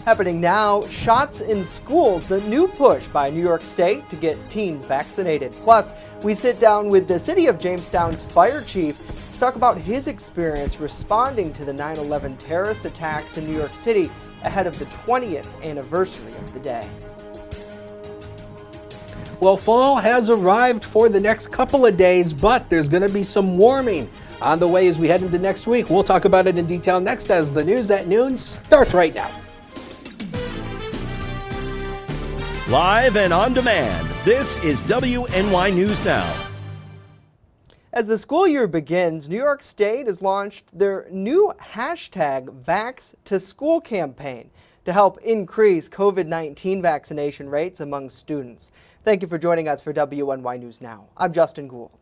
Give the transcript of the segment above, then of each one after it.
Happening now, shots in schools, the new push by New York State to get teens vaccinated. Plus, we sit down with the city of Jamestown's fire chief to talk about his experience responding to the 9/11 terrorist attacks in New York City ahead of the 20th anniversary of the day. Well, fall has arrived for the next couple of days, but there's going to be some warming on the way as we head into next week. We'll talk about it in detail next as the news at noon starts right now. Live and on demand, this is WNY News Now. As the school year begins, New York State has launched their new hashtag #VaxToSchool campaign to help increase COVID-19 vaccination rates among students. Thank you for joining us for WNY News Now. I'm Justin Gould.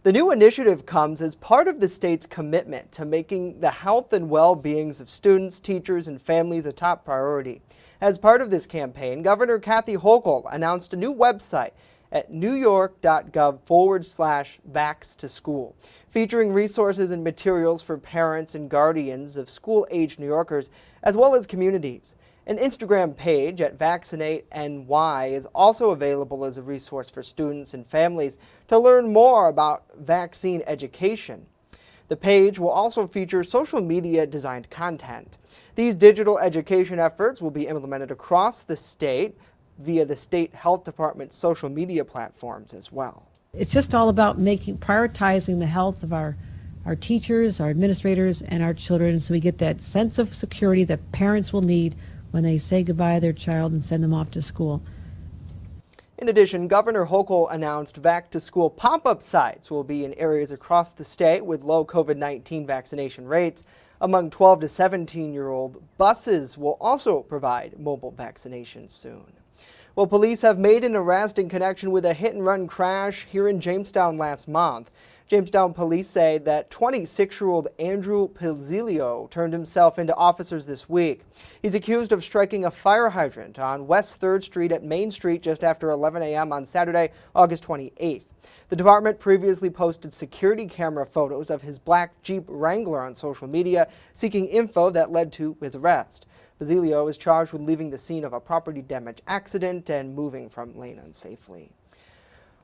The new initiative comes as part of the state's commitment to making the health and well-beings of students, teachers, and families a top priority. As part of this campaign, Governor Kathy Hochul announced a new website at newyork.gov/VaxToSchool, featuring resources and materials for parents and guardians of school-aged New Yorkers, as well as communities. An Instagram page at VaccinateNY is also available as a resource for students and families to learn more about vaccine education. The page will also feature social media designed content. These digital education efforts will be implemented across the state via the state health department's social media platforms as well. It's just all about prioritizing the health of our teachers, our administrators, and our children, so we get that sense of security that parents will need when they say goodbye to their child and send them off to school. In addition, Governor Hochul announced back-to-school pop-up sites will be in areas across the state with low COVID-19 vaccination rates. Among 12 to 17-year-old, buses will also provide mobile vaccinations soon. Well, police have made an arrest in connection with a hit-and-run crash here in Jamestown last month. Jamestown police say that 26-year-old Andrew Pizzilio turned himself into officers this week. He's accused of striking a fire hydrant on West 3rd Street at Main Street just after 11 a.m. on Saturday, August 28th. The department previously posted security camera photos of his black Jeep Wrangler on social media, seeking info that led to his arrest. Pizzilio is charged with leaving the scene of a property damage accident and moving from lane unsafely.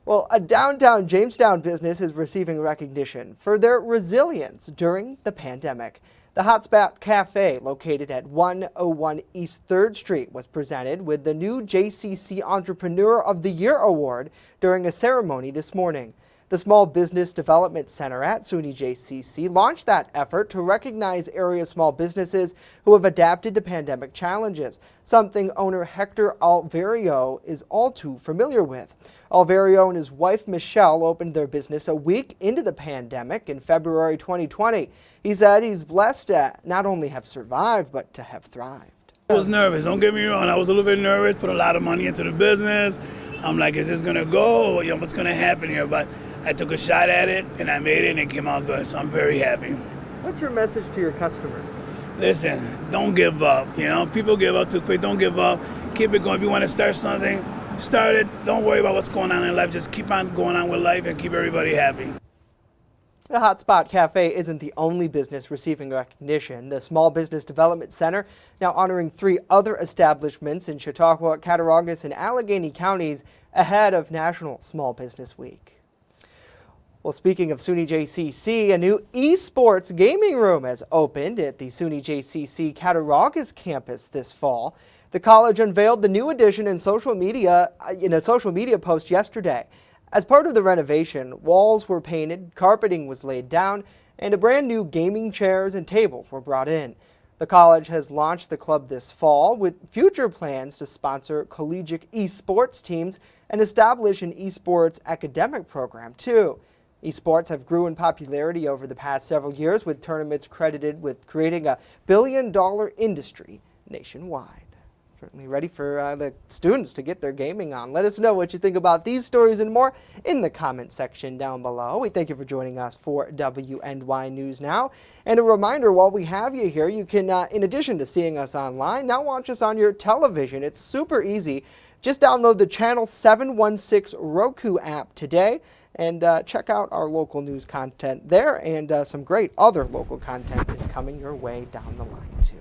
Well, a downtown Jamestown business is receiving recognition for their resilience during the pandemic. The Hotspot Cafe, located at 101 East 3rd Street, was presented with the new JCC Entrepreneur of the Year Award during a ceremony this morning. The Small Business Development Center at SUNY JCC launched that effort to recognize area small businesses who have adapted to pandemic challenges, something owner Hector Alvario is all too familiar with. Alvario and his wife Michelle opened their business a week into the pandemic in February 2020. He said he's blessed to not only have survived, but to have thrived. I was nervous, don't get me wrong. I was a little bit nervous, put a lot of money into the business. I'm like, is this going to go? What's going to happen here? But I took a shot at it, and I made it, and it came out good, so I'm very happy. What's your message to your customers? Listen, don't give up. People give up too quick. Don't give up. Keep it going. If you want to start something, start it. Don't worry about what's going on in life. Just keep on going on with life and keep everybody happy. The Hotspot Cafe isn't the only business receiving recognition. The Small Business Development Center now honoring 3 other establishments in Chautauqua, Cattaraugus, and Allegheny counties ahead of National Small Business Week. Well, speaking of SUNY JCC, a new esports gaming room has opened at the SUNY JCC Cattaraugus campus this fall. The college unveiled the new addition in a social media post yesterday. As part of the renovation, walls were painted, carpeting was laid down, and a brand new gaming chairs and tables were brought in. The college has launched the club this fall with future plans to sponsor collegiate esports teams and establish an esports academic program too. Esports have grew in popularity over the past several years, with tournaments credited with creating a billion-dollar industry nationwide. Certainly ready for the students to get their gaming on. Let us know what you think about these stories and more in the comment section down below. We thank you for joining us for WNY News Now. And a reminder, while we have you here, you can, in addition to seeing us online, now watch us on your television. It's super easy. Just download the Channel 716 Roku app today and check out our local news content there, and some great other local content is coming your way down the line too.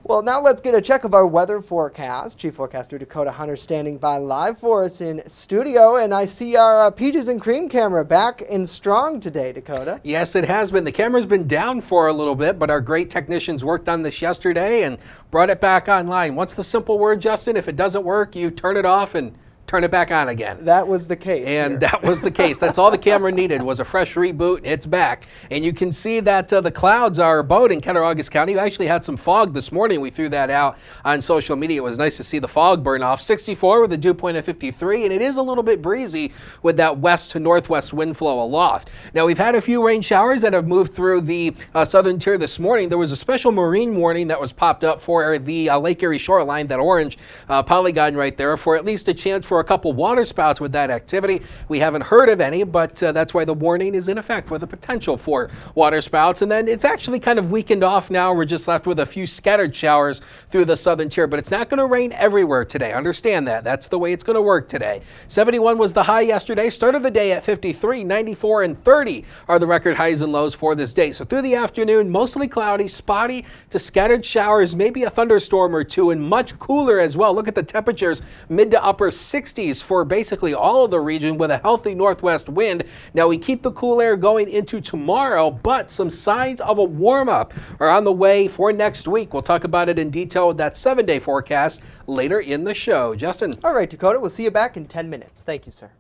Well, now let's get a check of our weather forecast. Chief Forecaster Dakota Hunter standing by live for us in studio, and I see our Peaches and Cream camera back and strong today, Dakota. Yes, it has been. The camera's been down for a little bit, but our great technicians worked on this yesterday and brought it back online. What's the simple word, Justin? If it doesn't work, you turn it off and turn it back on again. That was the case. And that was the case. That's all the camera needed was a fresh reboot. It's back. And you can see that the clouds are about in Cattaraugus County. We actually had some fog this morning. We threw that out on social media. It was nice to see the fog burn off. 64 with a dew point of 53. And it is a little bit breezy with that west to northwest wind flow aloft. Now, we've had a few rain showers that have moved through the southern tier this morning. There was a special marine warning that was popped up for the Lake Erie shoreline, that orange polygon right there, for at least a chance for a couple water spouts with that activity. We haven't heard of any, but that's why the warning is in effect for the potential for water spouts. And then it's actually kind of weakened off now. We're just left with a few scattered showers through the southern tier, but it's not going to rain everywhere today. Understand that. That's the way it's going to work today. 71 was the high yesterday. Started the day at 53, 94, and 30 are the record highs and lows for this day. So through the afternoon, mostly cloudy, spotty to scattered showers, maybe a thunderstorm or two, and much cooler as well. Look at the temperatures, mid to upper 60s for basically all of the region with a healthy northwest wind. Now we keep the cool air going into tomorrow, but some signs of a warm up are on the way for next week. We'll talk about it in detail with that 7-day forecast later in the show. Justin. All right, Dakota, we'll see you back in 10 minutes. Thank you, sir.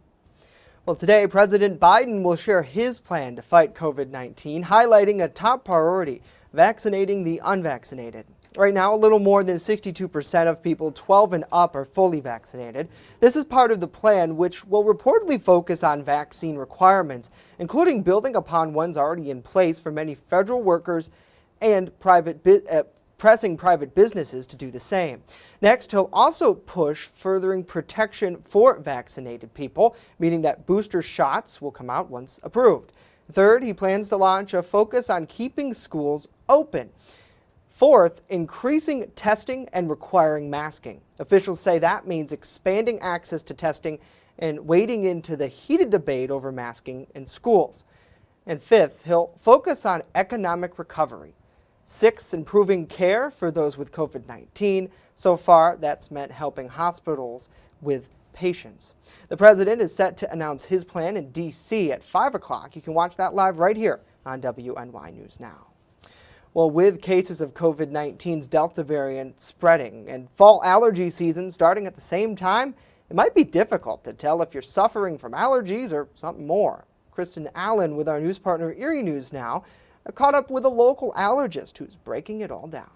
Well, today, President Biden will share his plan to fight COVID-19, highlighting a top priority, vaccinating the unvaccinated. Right now, a little more than 62% of people 12 and up are fully vaccinated. This is part of the plan, which will reportedly focus on vaccine requirements, including building upon ones already in place for many federal workers and pressing private businesses to do the same. Next, he'll also push furthering protection for vaccinated people, meaning that booster shots will come out once approved. Third, he plans to launch a focus on keeping schools open. Fourth, increasing testing and requiring masking. Officials say that means expanding access to testing and wading into the heated debate over masking in schools. And fifth, he'll focus on economic recovery. Sixth, improving care for those with COVID-19. So far, that's meant helping hospitals with patients. The president is set to announce his plan in D.C. at 5 o'clock. You can watch that live right here on WNY News Now. Well, with cases of COVID-19's Delta variant spreading and fall allergy season starting at the same time, it might be difficult to tell if you're suffering from allergies or something more. Kristen Allen with our news partner Erie News Now caught up with a local allergist who's breaking it all down.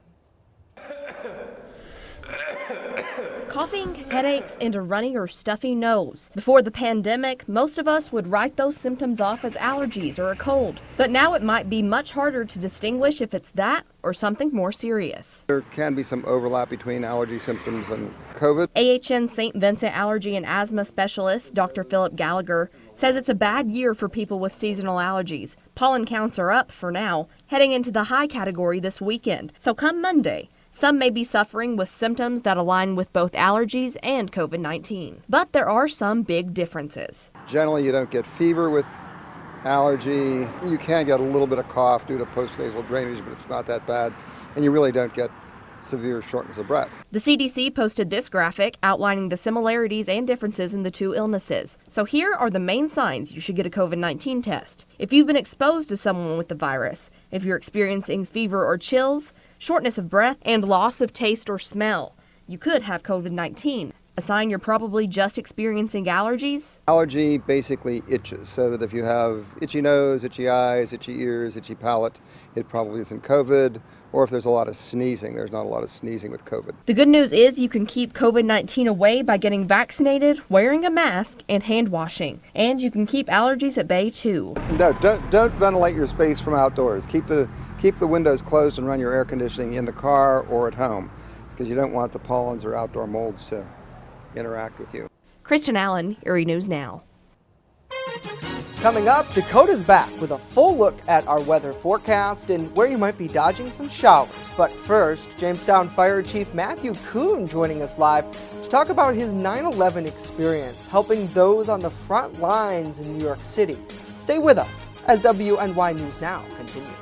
Coughing, headaches, and a runny or stuffy nose. Before the pandemic, most of us would write those symptoms off as allergies or a cold. But now it might be much harder to distinguish if it's that or something more serious. There can be some overlap between allergy symptoms and COVID. AHN St. Vincent allergy and asthma specialist Dr. Philip Gallagher says it's a bad year for people with seasonal allergies. Pollen counts are up for now, heading into the high category this weekend. So come Monday, some may be suffering with symptoms that align with both allergies and COVID-19. But there are some big differences. Generally, you don't get fever with allergy. You can get a little bit of cough due to postnasal drainage, but it's not that bad. And you really don't get severe shortness of breath. The CDC posted this graphic outlining the similarities and differences in the two illnesses. So here are the main signs you should get a COVID-19 test. If you've been exposed to someone with the virus, if you're experiencing fever or chills, shortness of breath, and loss of taste or smell, you could have COVID-19. A sign you're probably just experiencing allergies? Allergy basically itches, so that if you have itchy nose, itchy eyes, itchy ears, itchy palate, it probably isn't COVID. Or if there's a lot of sneezing, there's not a lot of sneezing with COVID. The good news is you can keep COVID-19 away by getting vaccinated, wearing a mask, and hand washing. And you can keep allergies at bay too. No, don't ventilate your space from outdoors. Keep the windows closed and run your air conditioning in the car or at home, because you don't want the pollens or outdoor molds to interact with you. Kristen Allen, Erie News Now. Coming up, Dakota's back with a full look at our weather forecast and where you might be dodging some showers. But first, Jamestown Fire Chief Matthew Kuhn joining us live to talk about his 9/11 experience, helping those on the front lines in New York City. Stay with us as WNY News Now continues.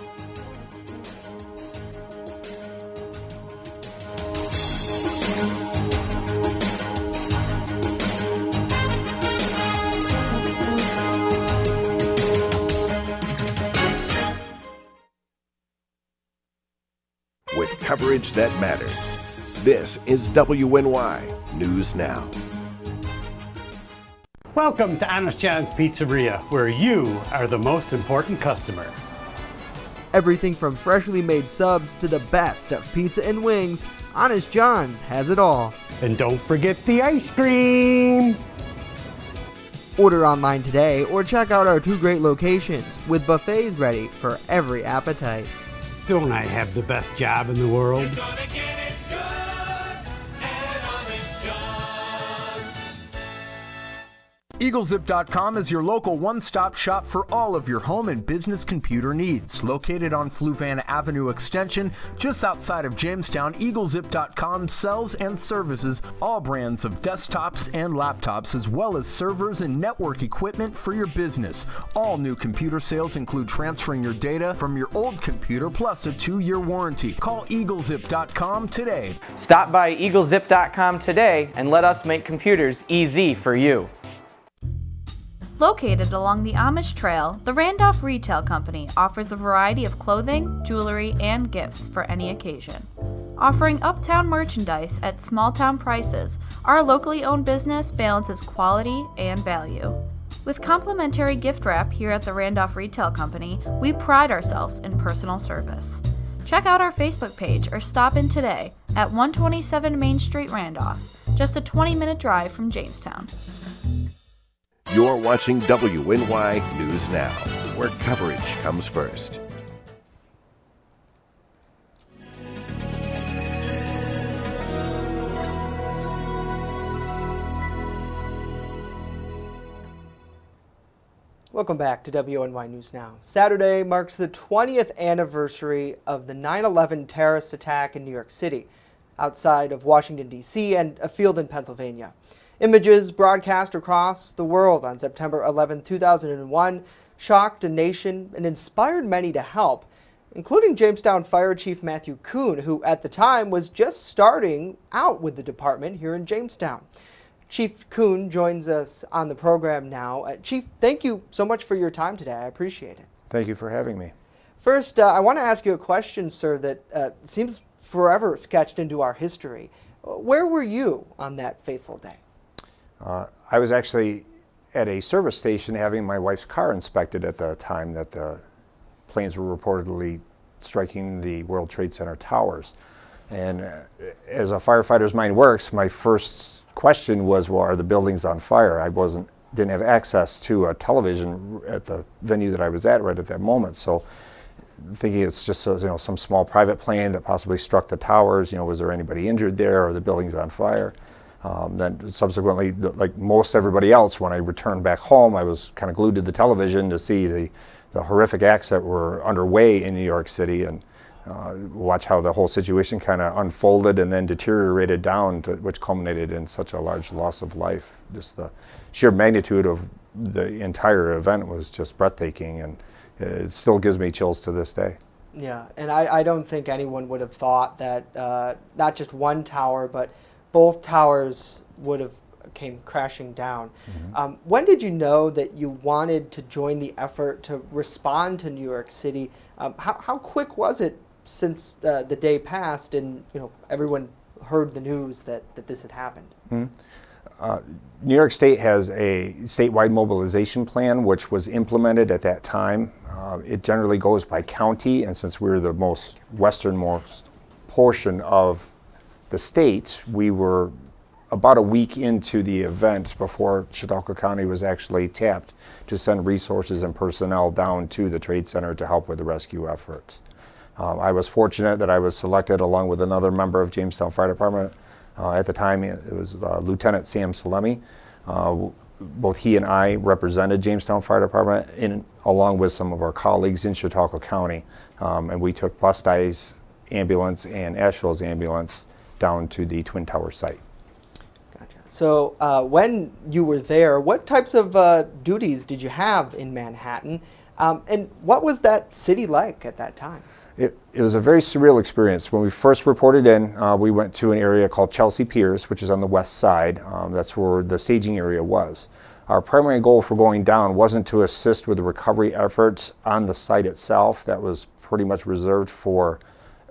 with coverage that matters. This is WNY News Now. Welcome to Honest John's Pizzeria, where you are the most important customer. Everything from freshly made subs to the best of pizza and wings, Honest John's has it all. And don't forget the ice cream! Order online today or check out our 2 great locations with buffets ready for every appetite. Don't I have the best job in the world? EagleZip.com is your local one-stop shop for all of your home and business computer needs. Located on Fluvanna Avenue Extension, just outside of Jamestown, EagleZip.com sells and services all brands of desktops and laptops, as well as servers and network equipment for your business. All new computer sales include transferring your data from your old computer plus a 2-year warranty. Call EagleZip.com today. Stop by EagleZip.com today and let us make computers easy for you. Located along the Amish Trail, the Randolph Retail Company offers a variety of clothing, jewelry, and gifts for any occasion. Offering uptown merchandise at small-town prices, our locally owned business balances quality and value. With complimentary gift wrap here at the Randolph Retail Company, we pride ourselves in personal service. Check out our Facebook page or stop in today at 127 Main Street, Randolph, just a 20-minute drive from Jamestown. You're watching WNY News Now, where coverage comes first. Welcome back to WNY News Now. Saturday marks the 20th anniversary of the 9/11 terrorist attack in New York City, outside of Washington, D.C., and a field in Pennsylvania. Images broadcast across the world on September 11, 2001, shocked a nation and inspired many to help, including Jamestown Fire Chief Matthew Kuhn, who at the time was just starting out with the department here in Jamestown. Chief Kuhn joins us on the program now. Chief, thank you so much for your time today. I appreciate it. Thank you for having me. First, I want to ask you a question, sir, that seems forever sketched into our history. Where were you on that fateful day? I was actually at a service station having my wife's car inspected at the time that the planes were reportedly striking the World Trade Center towers. And as a firefighter's mind works, my first question was, well, are the buildings on fire? I didn't have access to a television at the venue that I was at right at that moment. So thinking it's just some small private plane that possibly struck the towers, was there anybody injured there, or the buildings on fire? Then subsequently, like most everybody else, when I returned back home, I was kind of glued to the television to see the horrific acts that were underway in New York City, and watch how the whole situation kind of unfolded and then deteriorated down, which culminated in such a large loss of life. Just the sheer magnitude of the entire event was just breathtaking, and it still gives me chills to this day. Yeah, and I don't think anyone would have thought that not just one tower, but both towers would have came crashing down. Mm-hmm. When did you know that you wanted to join the effort to respond to New York City? How quick was it since the day passed and everyone heard the news that this had happened? Mm-hmm. New York State has a statewide mobilization plan which was implemented at that time. It generally goes by county, and since we're the most westernmost portion of the state, we were about a week into the event before Chautauqua County was actually tapped to send resources and personnel down to the Trade Center to help with the rescue efforts. I was fortunate that I was selected along with another member of Jamestown Fire Department. At the time, it was Lieutenant Sam Salemi. Both he and I represented Jamestown Fire Department along with some of our colleagues in Chautauqua County. And we took Bustey's ambulance and Asheville's ambulance down to the Twin Tower site. Gotcha. So when you were there, what types of duties did you have in Manhattan? And what was that city like at that time? It was a very surreal experience. When we first reported in, we went to an area called Chelsea Piers, which is on the west side. That's where the staging area was. Our primary goal for going down wasn't to assist with the recovery efforts on the site itself. That was pretty much reserved for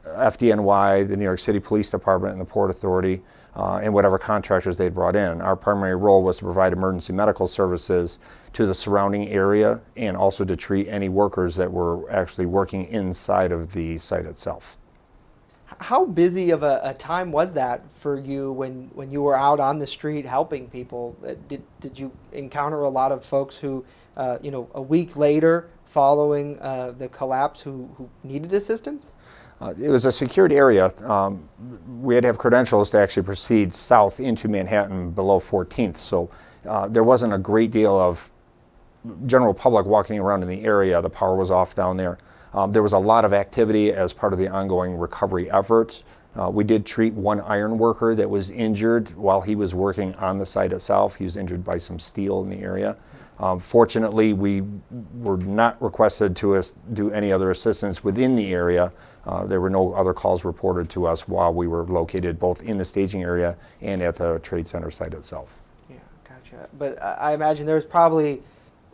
FDNY, the New York City Police Department, and the Port Authority, and whatever contractors they'd brought in. Our primary role was to provide emergency medical services to the surrounding area and also to treat any workers that were actually working inside of the site itself. How busy of a time was that for you when you were out on the street helping people? Did you encounter a lot of folks who, a week later following the collapse who needed assistance? It was a secured area. We had to have credentials to actually proceed south into Manhattan below 14th, so there wasn't a great deal of general public walking around in the area. The power was off down there. There was a lot of activity as part of the ongoing recovery efforts. We did treat one iron worker that was injured while he was working on the site itself. He was injured by some steel in the area. Fortunately, we were not requested to do any other assistance within the area. There were no other calls reported to us while we were located both in the staging area and at the Trade Center site itself. Yeah, gotcha. But I imagine there's probably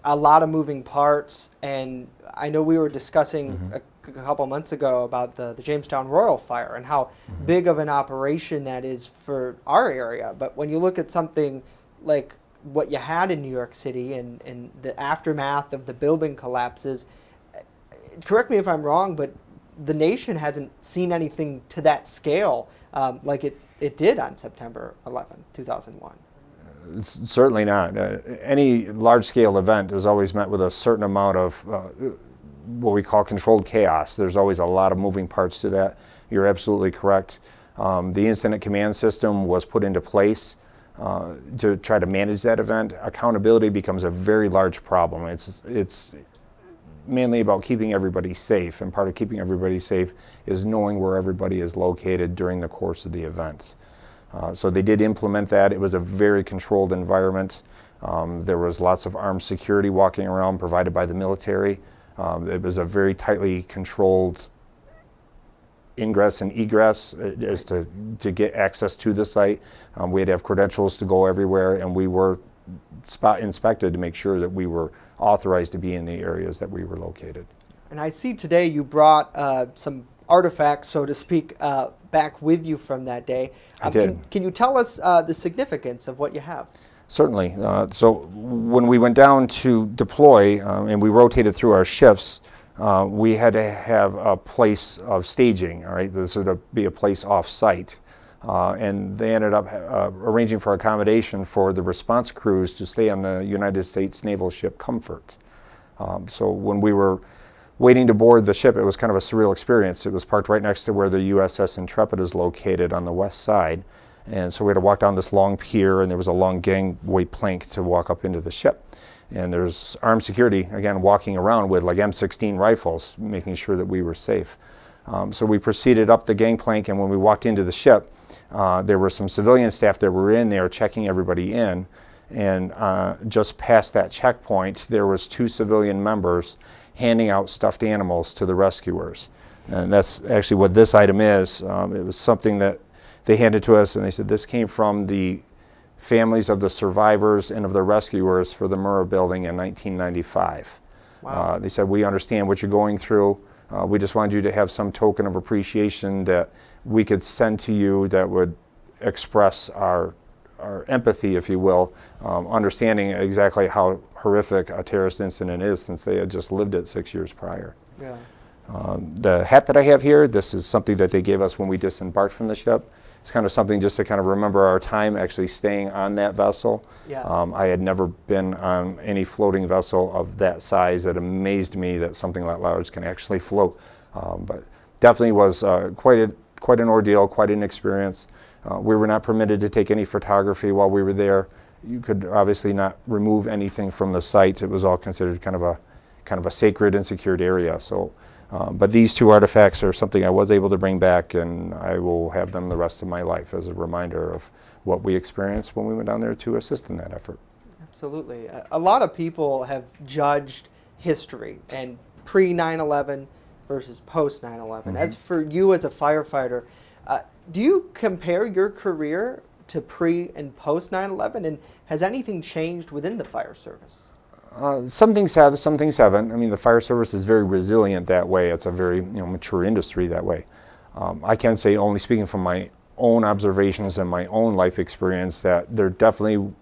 a lot of moving parts, and I know we were discussing a couple months ago about the Jamestown Royal Fire and how big of an operation that is for our area. But when you look at something like what you had in New York City and the aftermath of the building collapses, correct me if I'm wrong, but the nation hasn't seen anything to that scale like it did on September 11, 2001. It's certainly not. Any large-scale event is always met with a certain amount of what we call controlled chaos. There's always a lot of moving parts to that. You're absolutely correct. The incident command system was put into place to try to manage that event. Accountability becomes a very large problem. It's mainly about keeping everybody safe, and part of keeping everybody safe is knowing where everybody is located during the course of the event. So they did implement that. It was a very controlled environment. There was lots of armed security walking around provided by the military. It was a very tightly controlled ingress and egress as to get access to the site. We had to have credentials to go everywhere, and we were spot inspected to make sure that we were authorized to be in the areas that we were located. And I see today you brought some artifacts, so to speak, back with you from that day. I did. Can you tell us the significance of what you have? Certainly. So when we went down to deploy and we rotated through our shifts, we had to have a place of staging, all right? This would be a place off-site. And they ended up arranging for accommodation for the response crews to stay on the United States naval ship Comfort. So when we were waiting to board the ship, it was kind of a surreal experience. It was parked right next to where the USS Intrepid is located on the west side. And so we had to walk down this long pier, and there was a long gangway plank to walk up into the ship. And there's armed security, again, walking around with like M16 rifles, making sure that we were safe. So we proceeded up the gangplank, and when we walked into the ship, there were some civilian staff that were in there checking everybody in. And just past that checkpoint, there was 2 civilian members handing out stuffed animals to the rescuers. And that's actually what this item is. It was something that they handed to us, and they said this came from the families of the survivors and of the rescuers for the Murrah building in 1995. Wow. They said, we understand what you're going through. We just wanted you to have some token of appreciation that we could send to you that would express our empathy, if you will, understanding exactly how horrific a terrorist incident is, since they had just lived it 6 years prior. Yeah. The hat that I have here, this is something that they gave us when we disembarked from the ship. It's kind of something just to kind of remember our time actually staying on that vessel. Yeah. I had never been on any floating vessel of that size. It amazed me that something that large can actually float. But definitely was quite an ordeal, quite an experience. We were not permitted to take any photography while we were there. You could obviously not remove anything from the site. It was all considered kind of a sacred and secured area. So, but these 2 artifacts are something I was able to bring back, and I will have them the rest of my life as a reminder of what we experienced when we went down there to assist in that effort. Absolutely. A lot of people have judged history and pre-9/11 versus post-9/11. As for you as a firefighter, do you compare your career to pre and post 9/11, and has anything changed within the fire service? Some things have, some things haven't. I mean, the fire service is very resilient that way. It's a very mature industry that way. I can say, only speaking from my own observations and my own life experience, that there definitely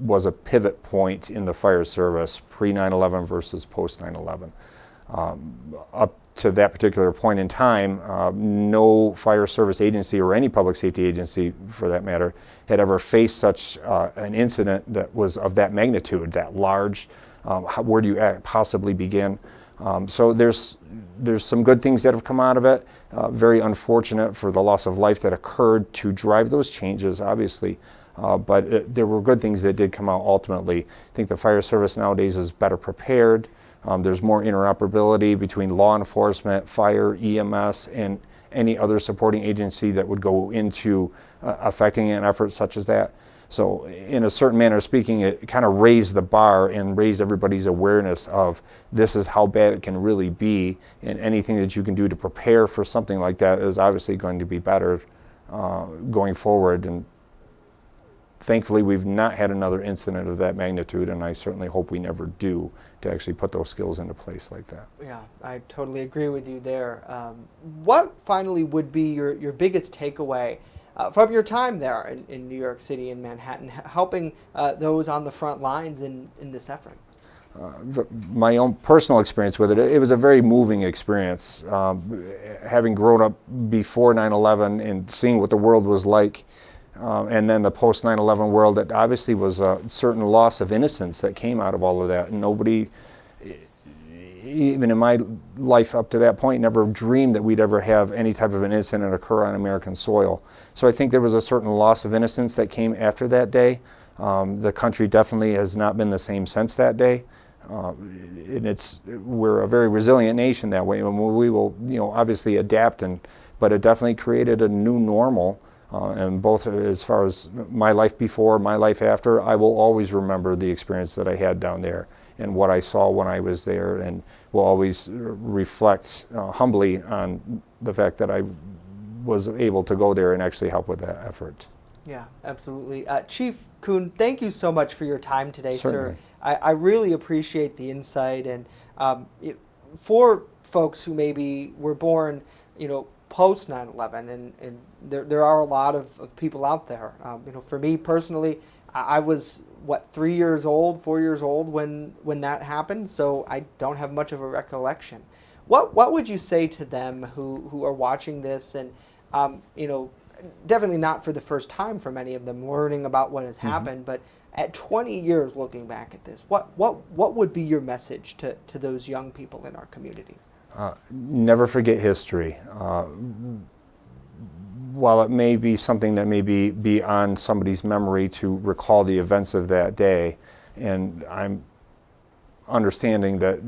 was a pivot point in the fire service pre 9/11 versus post 9/11. Up to that particular point in time, no fire service agency or any public safety agency, for that matter, had ever faced such an incident that was of that magnitude, that large. Where do you possibly begin? So there's some good things that have come out of it. Very unfortunate for the loss of life that occurred to drive those changes, obviously. But there were good things that did come out ultimately. I think the fire service nowadays is better prepared. There's more interoperability between law enforcement, fire, EMS, and any other supporting agency that would go into affecting an effort such as that. So in a certain manner of speaking, it kind of raised the bar and raised everybody's awareness of this is how bad it can really be, and anything that you can do to prepare for something like that is obviously going to be better going forward. And thankfully, we've not had another incident of that magnitude, and I certainly hope we never do, to actually put those skills into place like that. Yeah, I totally agree with you there. What finally would be your biggest takeaway from your time there in New York City and Manhattan, helping those on the front lines in this effort? My own personal experience with it, it was a very moving experience. Having grown up before 9/11 and seeing what the world was like, and then the post 9/11 world, that obviously was a certain loss of innocence that came out of all of that. And nobody, even in my life up to that point, never dreamed that we'd ever have any type of an incident occur on American soil. So I think there was a certain loss of innocence that came after that day. The country definitely has not been the same since that day. And we're a very resilient nation that way, and we will, obviously adapt. But it definitely created a new normal. And both as far as my life before, my life after, I will always remember the experience that I had down there and what I saw when I was there, and will always reflect humbly on the fact that I was able to go there and actually help with that effort. Yeah, absolutely. Chief Kuhn, thank you so much for your time today, Certainly. sir. I really appreciate the insight, and for folks who maybe were born, post 9/11, and there are a lot of people out there. For me personally, I was 3 years old, 4 years old when that happened, so I don't have much of a recollection. What would you say to them who are watching this, and definitely not for the first time for many of them learning about what has happened, but at 20 years looking back at this, what would be your message to those young people in our community? Never forget history. While it may be something that may be beyond somebody's memory to recall the events of that day, and I'm understanding that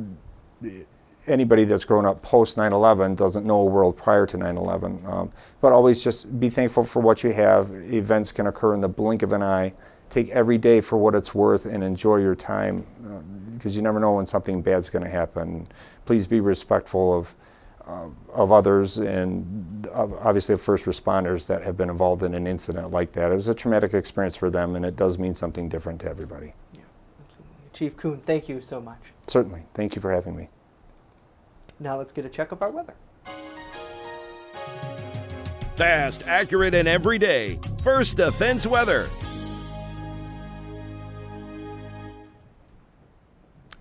anybody that's grown up post 9/11 doesn't know a world prior to 9/11, but always just be thankful for what you have. Events can occur in the blink of an eye. Take every day for what it's worth and enjoy your time, because you never know when something bad's going to happen. Please be respectful of others, and obviously of first responders that have been involved in an incident like that. It was a traumatic experience for them, and it does mean something different to everybody. Yeah, absolutely. Chief Kuhn, thank you so much. Certainly. Thank you for having me. Now let's get a check of our weather. Fast, accurate, and everyday. First Defense Weather.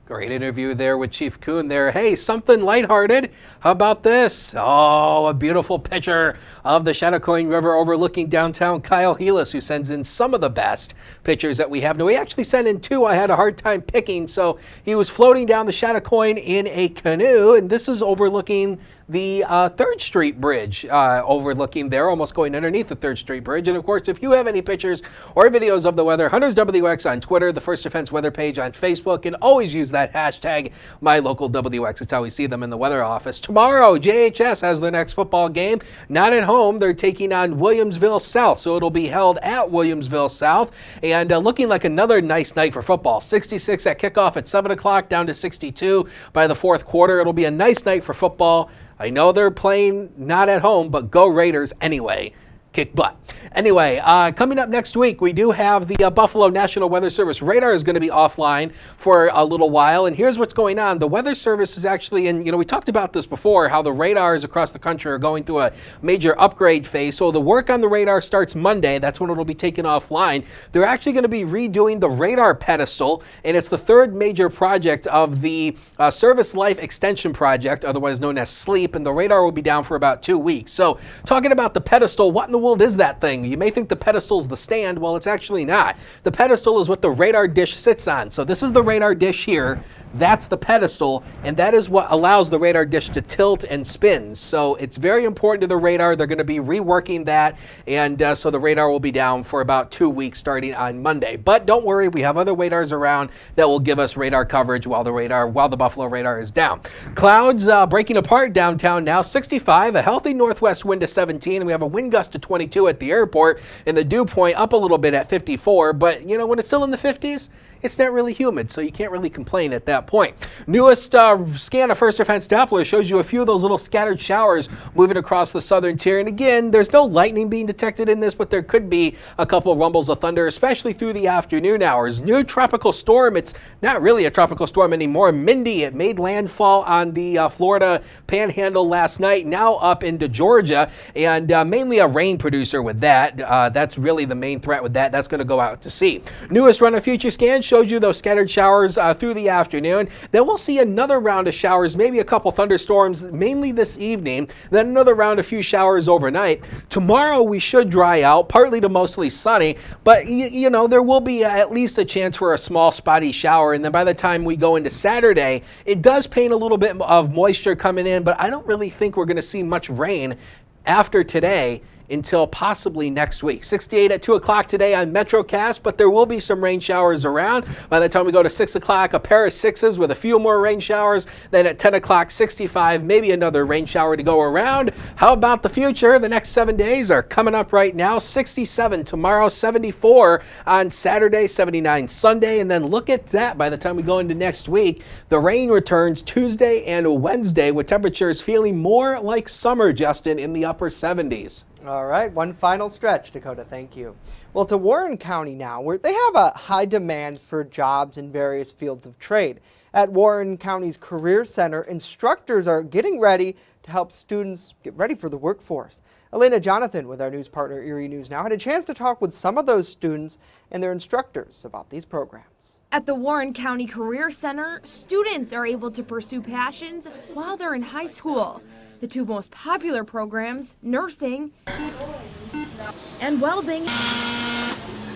Great interview there with Chief Kuhn there. Hey, something lighthearted. How about this? Oh, a beautiful picture of the Chautauqua River overlooking downtown. Kyle Helis, who sends in some of the best pictures that we have. Now, he actually sent in two I had a hard time picking. So he was floating down the Chautauqua in a canoe, and this is overlooking the 3rd Street Bridge, overlooking there, almost going underneath the 3rd Street Bridge. And of course, if you have any pictures or videos of the weather, Hunters WX on Twitter, the First Defense Weather page on Facebook, and always use that hashtag MyLocalWX. It's how we see them in the weather office. Tomorrow, JHS has their next football game. Not at home. They're taking on Williamsville South, so it'll be held at Williamsville South. And looking like another nice night for football. 66 at kickoff at 7 o'clock, down to 62 by the 4th quarter. It'll be a nice night for football. I know they're playing not at home, but go Raiders anyway. kick butt. Anyway, coming up next week, we do have the Buffalo National Weather Service radar is going to be offline for a little while. And here's what's going on. The Weather Service is actually in, we talked about this before, how the radars across the country are going through a major upgrade phase. So the work on the radar starts Monday. That's when it'll be taken offline. They're actually going to be redoing the radar pedestal, and it's the third major project of the Service Life Extension Project, otherwise known as SLEEP, and the radar will be down for about 2 weeks. So talking about the pedestal, what in the world is that thing? You may think the pedestal is the stand. Well, it's actually not. The pedestal is what the radar dish sits on. So this is the radar dish here. That's the pedestal, and that is what allows the radar dish to tilt and spin. So it's very important to the radar. They're going to be reworking that, and so the radar will be down for about 2 weeks starting on Monday. But don't worry, we have other radars around that will give us radar coverage while the Buffalo radar is down. Clouds breaking apart downtown now, 65, a healthy northwest wind to 17, and we have a wind gust to 22 at the airport, and the dew point up a little bit at 54. But when it's still in the 50s, it's not really humid, so you can't really complain at that point. Newest scan of First Defense Doppler shows you a few of those little scattered showers moving across the southern tier. And again, there's no lightning being detected in this, but there could be a couple of rumbles of thunder, especially through the afternoon hours. New tropical storm. It's not really a tropical storm anymore. Mindy, it made landfall on the Florida panhandle last night, now up into Georgia, and mainly a rain producer with that. That's really the main threat with that. That's going to go out to sea. Newest run of future scans shows you those scattered showers through the afternoon. Then we'll see another round of showers, maybe a couple thunderstorms, mainly this evening. Then another round of few showers overnight. Tomorrow we should dry out, partly to mostly sunny, but there will be at least a chance for a small spotty shower. And then by the time we go into Saturday, it does paint a little bit of moisture coming in, but I don't really think we're going to see much rain after today until possibly next week. 68 at 2 o'clock today on MetroCast, but there will be some rain showers around. By the time we go to 6 o'clock, a pair of sixes with a few more rain showers. Then at 10 o'clock, 65, maybe another rain shower to go around. How about the future? The next 7 days are coming up right now. 67 tomorrow, 74 on Saturday, 79 Sunday. And then look at that, by the time we go into next week, the rain returns Tuesday and Wednesday with temperatures feeling more like summer, Justin, in the upper 70s. All right, one final stretch, Dakota, thank you. Well, to Warren County now, where they have a high demand for jobs in various fields of trade. At Warren County's Career Center, instructors are getting ready to help students get ready for the workforce. Elena Jonathan with our news partner WNY News Now had a chance to talk with some of those students and their instructors about these programs. At the Warren County Career Center, students are able to pursue passions while they're in high school. The two most popular programs, nursing and welding,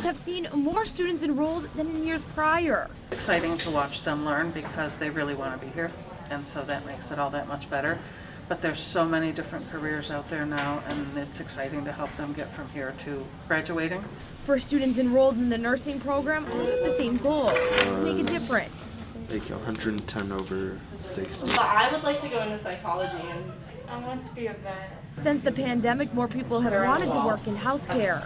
have seen more students enrolled than in years prior. Exciting to watch them learn because they really want to be here, and so that makes it all that much better. But there's so many different careers out there now, and it's exciting to help them get from here to graduating. For students enrolled in the nursing program, all have the same goal, to make a difference. Like 110 over 60. I would like to go into psychology, and I want to be a vet. Since the pandemic, more people have wanted to work in healthcare.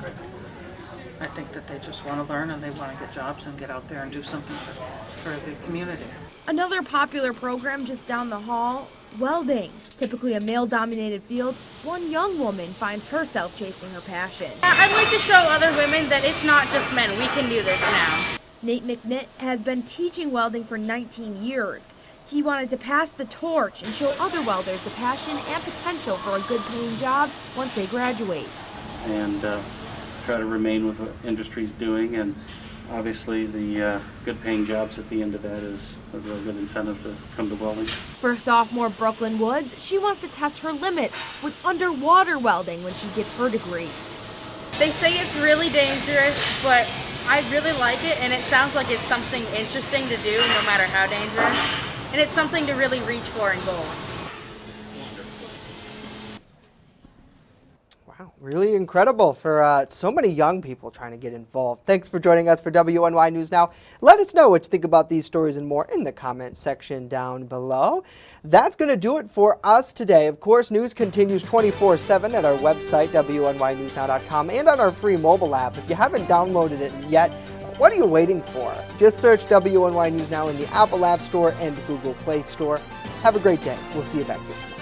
I think that they just want to learn and they want to get jobs and get out there and do something for the community. Another popular program just down the hall, welding. Typically a male-dominated field, one young woman finds herself chasing her passion. I'd like to show other women that it's not just men. We can do this now. Nate McNitt has been teaching welding for 19 years. He wanted to pass the torch and show other welders the passion and potential for a good-paying job once they graduate. And try to remain with what industry's doing, and obviously the good-paying jobs at the end of that is a real good incentive to come to welding. For sophomore Brooklyn Woods, she wants to test her limits with underwater welding when she gets her degree. They say it's really dangerous, but I really like it, and it sounds like it's something interesting to do no matter how dangerous. And it's something to really reach for in goals. Wow, really incredible for so many young people trying to get involved. Thanks for joining us for WNY News Now. Let us know what you think about these stories and more in the comment section down below. That's going to do it for us today. Of course, news continues 24/7 at our website, WNYNewsNow.com, and on our free mobile app. If you haven't downloaded it yet, what are you waiting for? Just search WNY News Now in the Apple App Store and Google Play Store. Have a great day. We'll see you back here tomorrow.